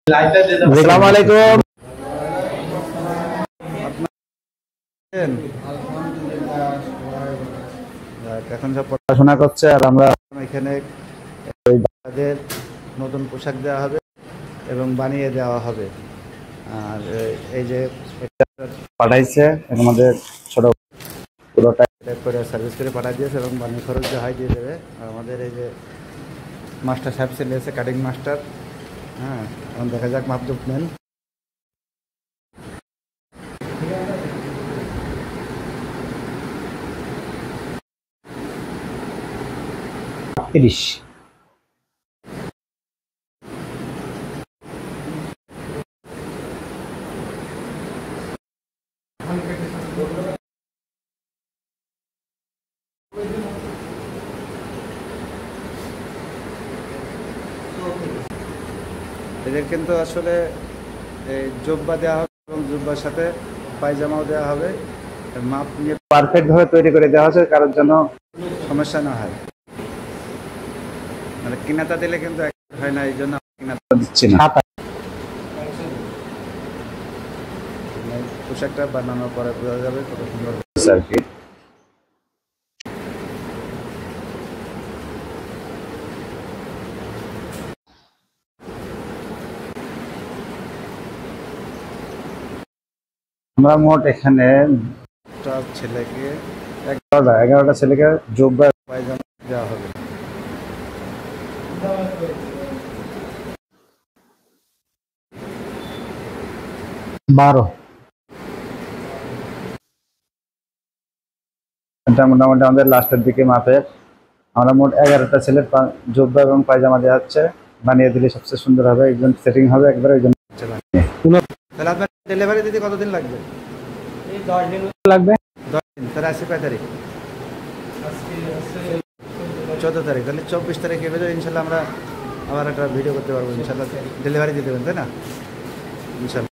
আসসালামু আলাইকুম। এখন সব পড়াশোনা করছে আর আমরা এখানে ওই বাচ্চাদের নতুন পোশাক দেওয়া হবে এবং বানিয়ে দেওয়া হবে। আর এই যে পাঠাইছে আমাদের ছোট পুরোটা করে সার্ভিস করে পাঠিয়ে দিয়েছে এবং বানিয়ে খরচ যে হয় দিয়ে দেবে। আর আমাদের এই যে মাস্টার সাহেব চলে এসে কাটিং মাস্টার। হ্যাঁ, এখন দেখা যাক মাপজোপ নেন। এদের কিন্তু আসলে জুব্বা দেওয়া হবে এবং জুব্বার সাথে পায়জামাও দেওয়া হবে। মাপ নিয়ে পারফেক্ট ভাবে তৈরি করে দেওয়া হচ্ছে, কারোর জন্য সমস্যা না হয়। মানে কিনাতা দিলে কিন্তু হয় না, এই জন্য কিনাতা দিচ্ছি না। পোশাকটা বানানোর পরে বোঝা যাবে কত সুন্দর হচ্ছে আর কি। আমরা মোট এখানে ছেলেকে 11টা ছেলেকে জুব্বা পায়জামা দেওয়া হবে। 12 এটা মোটামুটি আমাদের লাস্টের দিকে মাপের। আমরা মোট 11টা ছেলের জুব্বা এবং পায়জামা দেওয়া হচ্ছে। বানিয়ে দিলে সবচেয়ে সুন্দর হবে, একজন সেটিং হবে একবারে। ওই জন্য তাহলে আপনার ডেলিভারি দিতে কতদিন লাগবে? এই 10 দিন লাগবে। 10 দিন। তাহলে আজকে কয় তারিখ? 14 তারিখ। তাহলে 24 তারিখে বেরো, ইনশাল্লাহ আমরা আবার একটা ভিডিও করতে পারবো। ইনশাল্লাহ ডেলিভারি দিতে দেবেন, তাই না? ইনশাল্লাহ।